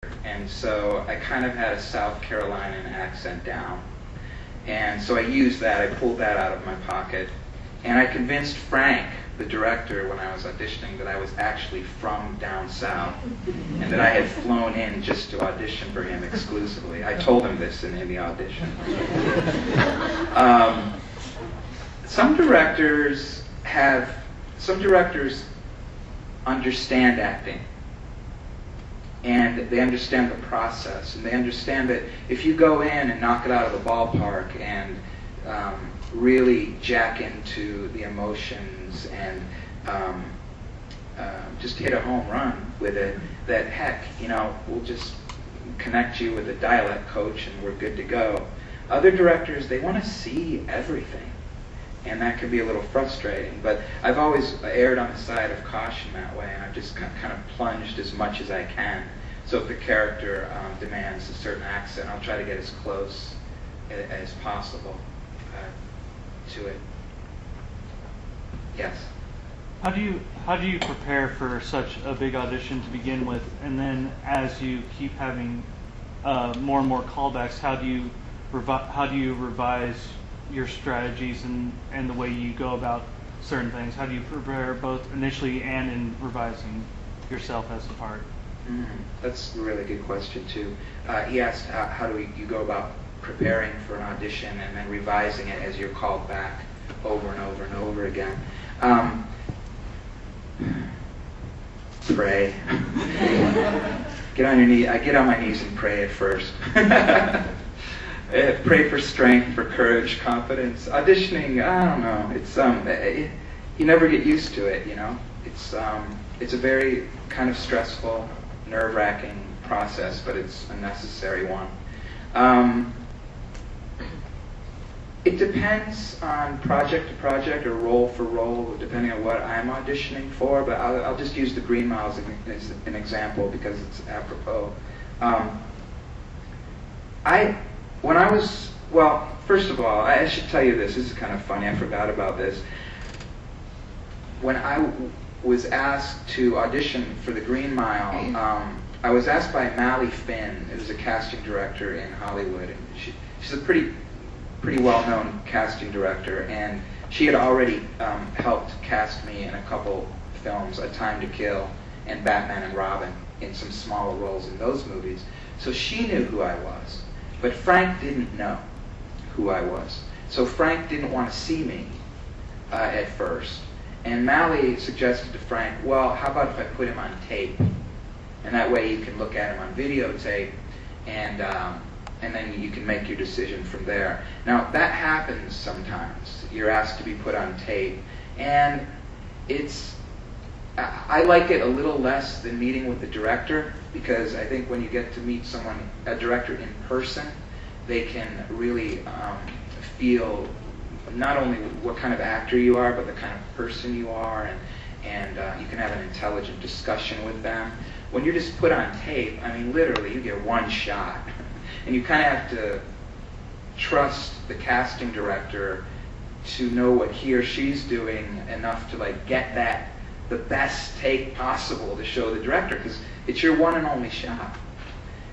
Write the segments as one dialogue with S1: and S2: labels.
S1: and so I kind of had a South Carolinian accent down. And so I used that, I pulled that out of my pocket, and I convinced Frank, the director, when I was auditioning, that I was actually from down south, and that I had flown in just to audition for him exclusively. I told him this in the audition. Some directors understand acting, and they understand the process, and they understand that if you go in and knock it out of the ballpark and really jack into the emotions and just hit a home run with it, that heck, we'll just connect you with a dialect coach and we're good to go. Other directors, they want to see everything, and that can be a little frustrating, but I've always erred on the side of caution that way, and I've just kind of plunged as much as I can. So if the character demands a certain accent, I'll try to get as close as possible to it. Yes?
S2: How do you prepare for such a big audition to begin with, and then as you keep having more and more callbacks, how do you revise your strategies and the way you go about certain things? How do you prepare both initially and in revising yourself as a part?
S1: That's a really good question too. He asked how do you go about preparing for an audition and then revising it as you're called back over and over and over again. Pray. Get on your knee. I get on my knees and pray at first. Pray for strength, for courage, confidence. Auditioning, I don't know. It's you never get used to it. It's a very kind of stressful, nerve-wracking process, but it's a necessary one. It depends on project to project or role for role, depending on what I'm auditioning for, but I'll just use the Green Mile as an example because it's apropos. First of all, I should tell you this. This is kind of funny. I forgot about this. When I was asked to audition for the Green Mile, I was asked by Mally Finn, who's a casting director in Hollywood, and she's a pretty well-known casting director, and she had already helped cast me in a couple films, A Time to Kill and Batman and Robin, in some smaller roles in those movies. So she knew who I was, but Frank didn't know who I was. So Frank didn't want to see me at first. And Mally suggested to Frank, well, how about if I put him on tape? And that way you can look at him on videotape, and then you can make your decision from there. Now, that happens sometimes. You're asked to be put on tape, and I like it a little less than meeting with the director, because I think when you get to meet a director in person, they can really feel not only what kind of actor you are, but the kind of person you are, and you can have an intelligent discussion with them. When you're just put on tape, I mean, literally, you get one shot. And you kind of have to trust the casting director to know what he or she's doing enough to get the best take possible to show the director, because it's your one and only shot.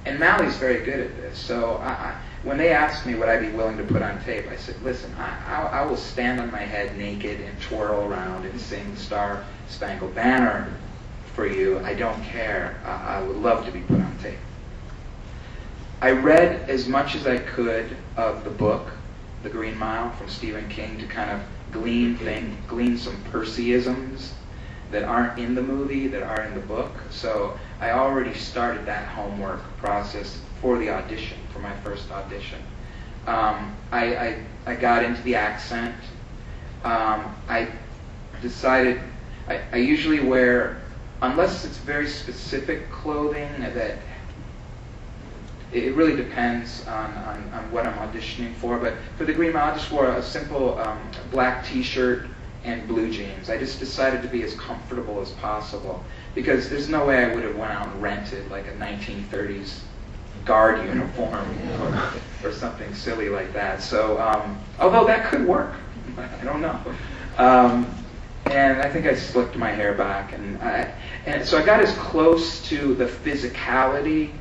S1: And Mally's very good at this. So when they asked me would I be willing to put on tape, I said, listen, I will stand on my head naked and twirl around and sing Star Spangled Banner for you. I don't care. I would love to be put on tape. I read as much as I could of the book, The Green Mile, from Stephen King, to kind of glean some Percyisms that aren't in the movie, that are in the book. So I already started that homework process for the audition, for my first audition. I got into the accent. I decided I usually wear, unless it's very specific clothing that it really depends on what I'm auditioning for, but for the Green Mile, I just wore a simple black t-shirt and blue jeans. I just decided to be as comfortable as possible, because there's no way I would have went out and rented like a 1930s guard uniform or something silly like that. So, although that could work, I don't know. And I think I slicked my hair back, and so I got as close to the physicality